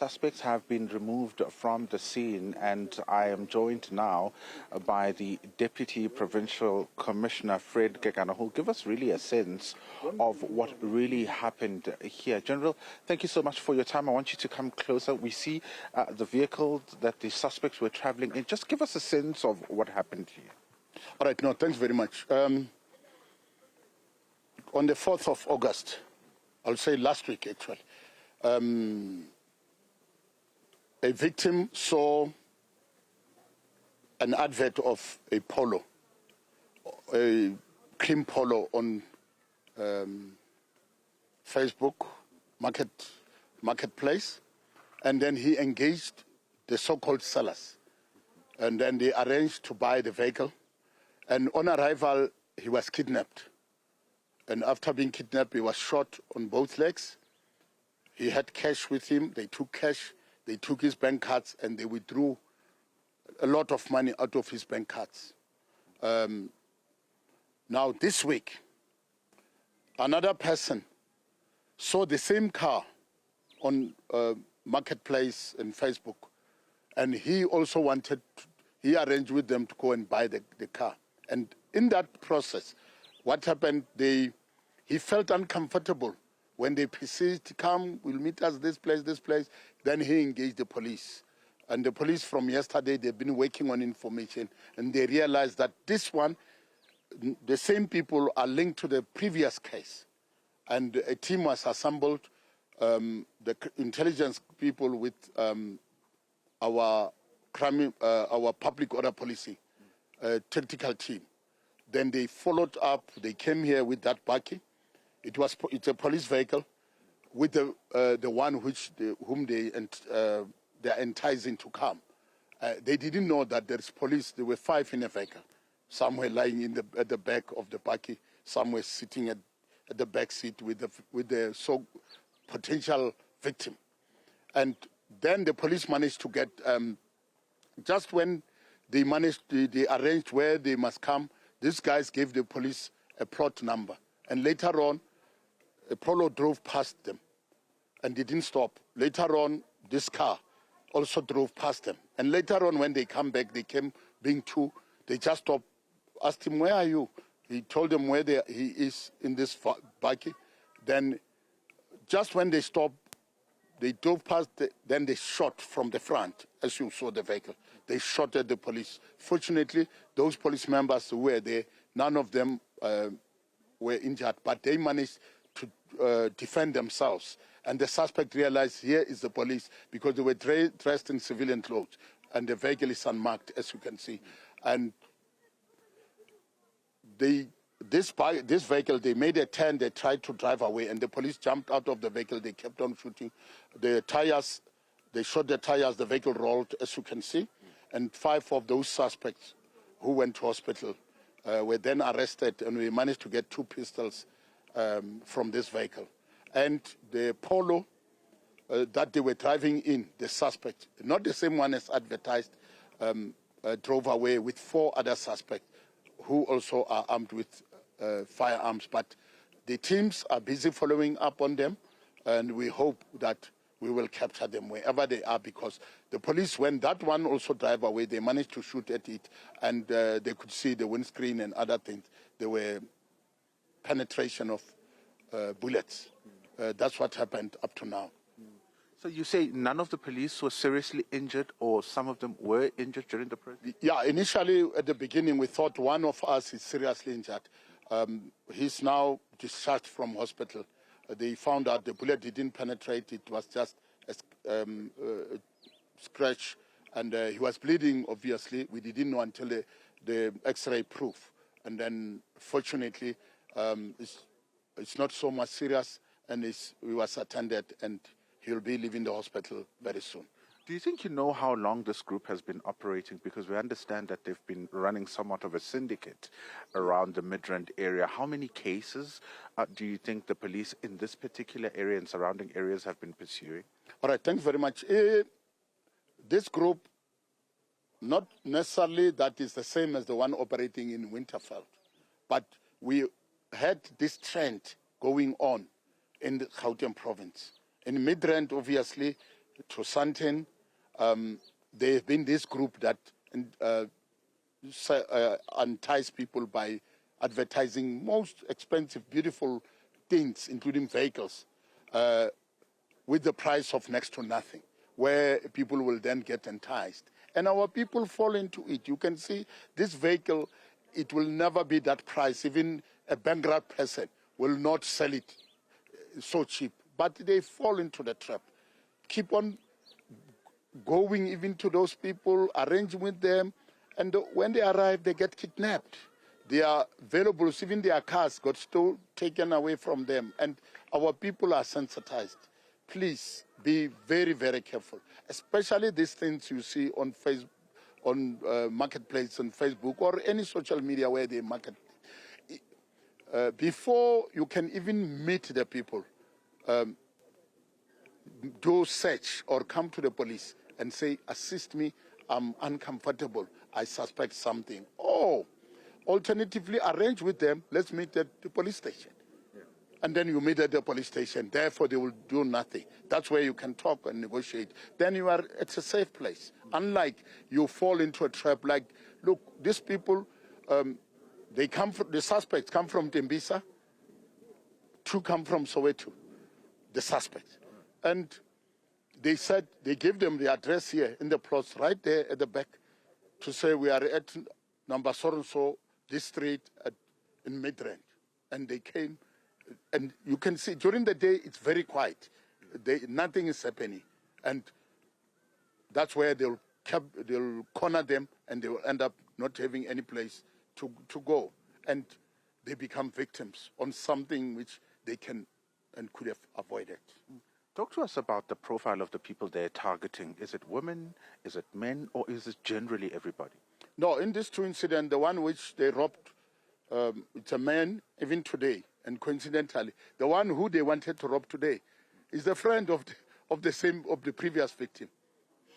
Suspects have been removed from the scene, and I am joined now by the Deputy Provincial Commissioner, Fred Kekana, who will give us really a sense of what really happened here. General, thank you so much for your time. I want you to come closer. We see the vehicle that the suspects were traveling in. Just give us a sense of what happened here. All right, no, thanks very much. On the 4th of August, I'll say last week actually, a victim saw an advert of a polo, a cream polo on Facebook marketplace, and then he engaged the so-called sellers, and then they arranged to buy the vehicle. And on arrival, he was kidnapped. And after being kidnapped, he was shot on both legs. He had cash with him. They took cash. They took his bank cards, and they withdrew a lot of money out of his bank cards. Now, this week, another person saw the same car on marketplace and Facebook, and he also he arranged with them to go and buy the car. And in that process, what happened, he felt uncomfortable when they persisted, come, we'll meet us this place. Then he engaged the police. And the police from yesterday, they've been working on information, and they realized that this one, the same people are linked to the previous case. And a team was assembled, the intelligence people with our public order policing tactical team. Then they followed up, they came here with that buggy. It's a police vehicle with the one whom they're enticing to come. They didn't know that there's police. There were 5 in a vehicle, somewhere lying at the back of the buggy, somewhere sitting at the back seat with the potential victim. And then the police managed to get, just when they arranged where they must come, these guys gave the police a plot number. And later on, a Polo drove past them and they didn't stop. Later on, this car also drove past them. And later on, when they come back, they came being 2. They just stopped, asked him, where are you? He told them where he is in this buggy. Then just when they stopped, they drove past, then they shot from the front, as you saw the vehicle. They shot at the police. Fortunately, those police members who were there, none of them were injured, but they managed to defend themselves. And the suspect realized here is the police because they were dressed in civilian clothes, and the vehicle is unmarked, as you can see. And this vehicle, they made a turn, they tried to drive away, and the police jumped out of the vehicle. They kept on shooting. The tires, they shot the tires, the vehicle rolled, as you can see. And 5 of those suspects who went to hospital were then arrested, and we managed to get 2 pistols from this vehicle. And the Polo that they were driving in, the suspect, not the same one as advertised, drove away with 4 other suspects who also are armed with firearms. But the teams are busy following up on them, and we hope that we will capture them wherever they are, because the police, when that one also drive away, they managed to shoot at it, and they could see the windscreen and other things. There were penetration of bullets. That's what happened up to now. So you say none of the police were seriously injured, or some of them were injured during the process? Yeah, initially at the beginning we thought one of us is seriously injured. He's now discharged from hospital. They found out the bullet didn't penetrate. It was just a scratch, and he was bleeding, obviously. We didn't know until the X-ray proof. And then, fortunately, it's not so much serious, and he was attended, and he'll be leaving the hospital very soon. Do you think you know how long this group has been operating? Because we understand that they've been running somewhat of a syndicate around the Midrand area. How many cases do you think the police in this particular area and surrounding areas have been pursuing? All right, thanks very much. This group, not necessarily that is the same as the one operating in Winterveld, but we had this trend going on in the Gauteng province. In Midrand, obviously, to Sandton. There have been this group that entice people by advertising most expensive, beautiful things, including vehicles, with the price of next to nothing, where people will then get enticed. And our people fall into it. You can see this vehicle, it will never be that price. Even a bankrupt person will not sell it so cheap. But they fall into the trap. Keep on going even to those people, arranging with them, and when they arrive, they get kidnapped. Their valuables, even their cars, got taken away from them, and our people are sensitized. Please be very, very careful, especially these things you see on Facebook, on marketplace, on Facebook, or any social media where they market. Before you can even meet the people, do search or come to the police and say, assist me, I'm uncomfortable, I suspect something. Or alternatively, arrange with them, let's meet at the police station. Yeah. And then you meet at the police station, therefore they will do nothing. That's where you can talk and negotiate. Then you are, it's a safe place. Unlike you fall into a trap like, look, these people, they come from, the suspects come from Tembisa, two come from Soweto, the suspects. And they said, they gave them the address here in the plots right there at the back to say we are at number so-and-so, this street in Midrand. And they came, and you can see during the day it's very quiet. Nothing is happening. And that's where they'll corner them and they will end up not having any place to go. And they become victims on something which they can and could have avoided. Talk to us about the profile of the people they're targeting. Is it women, is it men, or is it generally everybody? No, in this two incident, the one which they robbed, it's a man, even today, and coincidentally, the one who they wanted to rob today is the friend of the previous victim.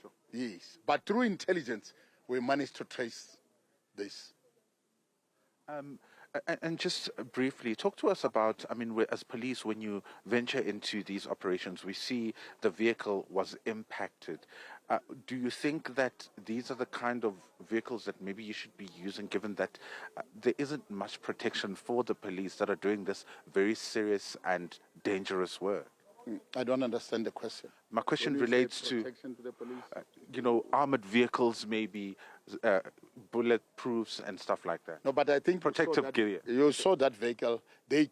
Sure. Yes, but through intelligence, we managed to trace this. And just briefly, talk to us about, I mean, as police, when you venture into these operations, we see the vehicle was impacted. Do you think that these are the kind of vehicles that maybe you should be using, given that there isn't much protection for the police that are doing this very serious and dangerous work? I don't understand the question. My question relates to the police? Armored vehicles, maybe bulletproofs and stuff like that. No, but I think protective gear. You saw that vehicle. It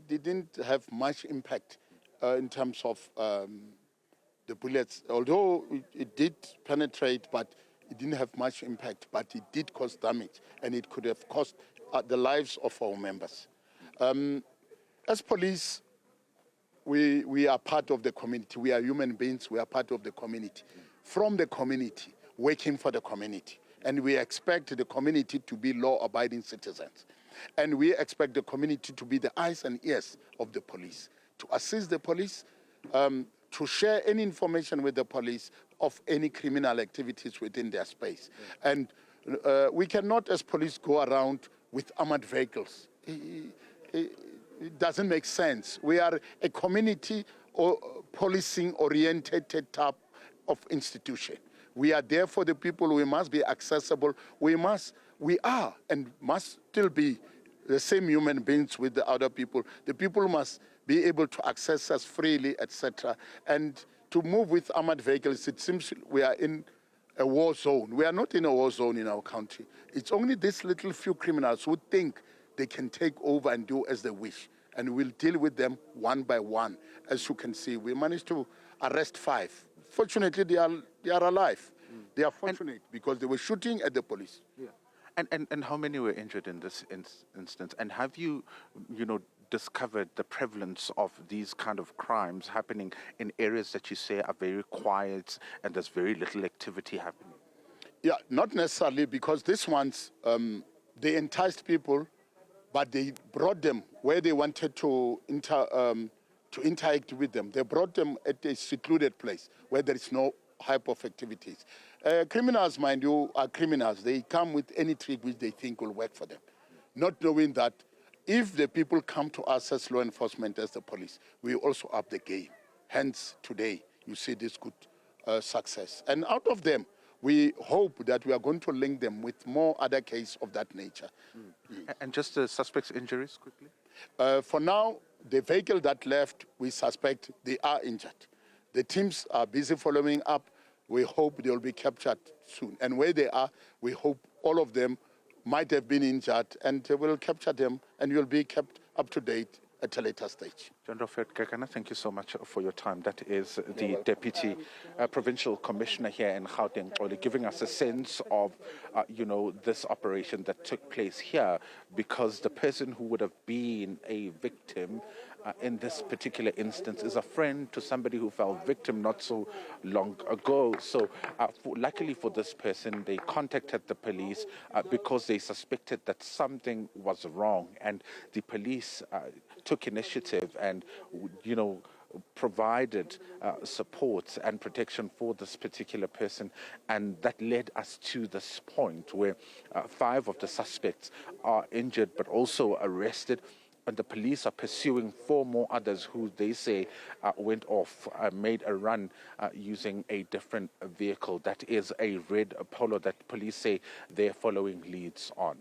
didn't have much impact in terms of the bullets. Although it did penetrate, but it didn't have much impact. But it did cause damage, and it could have cost the lives of our members. As police, we are part of the community. We are human beings. We are part of the community. From the community, working for the community. And we expect the community to be law-abiding citizens. And we expect the community to be the eyes and ears of the police, to assist the police, to share any information with the police of any criminal activities within their space. And we cannot, as police, go around with armored vehicles. It doesn't make sense. We are a community or policing-oriented type of institution. We are there for the people. We must be accessible. We are and must still be the same human beings with the other people. The people must be able to access us freely, etc. And to move with armored vehicles, it seems we are in a war zone. We are not in a war zone in our country. It's only these little few criminals who think they can take over and do as they wish. And we'll deal with them one by one. As you can see, we managed to arrest 5. Fortunately, they are alive. They are fortunate because they were shooting at the police. Yeah. And how many were injured in this instance? And have you discovered the prevalence of these kind of crimes happening in areas that you say are very quiet and there's very little activity happening? Yeah, not necessarily, because these ones, they enticed people, but they brought them where they wanted to interact with them. They brought them at a secluded place where there is no hype of activities. Criminals, mind you, are criminals. They come with any trick which they think will work for them, not knowing that if the people come to us as law enforcement, as the police, we also up the game. Hence, today, you see this good success. And out of them, we hope that we are going to link them with more other cases of that nature. And just the suspect's injuries quickly? For now, the vehicle that left, we suspect they are injured. The teams are busy following up. We hope they will be captured soon. And where they are, we hope all of them might have been injured, and we'll capture them and will be kept up to date at a later stage. General Fred Kekana, thank you so much for your time. That is the Deputy Provincial Commissioner here in Gauteng, giving us a sense of, this operation that took place here, because the person who would have been a victim in this particular instance is a friend to somebody who fell victim not so long ago. So luckily for this person, they contacted the police because they suspected that something was wrong, and the police took initiative and, provided support and protection for this particular person. And that led us to this point where 5 of the suspects are injured but also arrested. And the police are pursuing 4 more others who they say went off, made a run using a different vehicle. That is a red Polo that police say they're following leads on.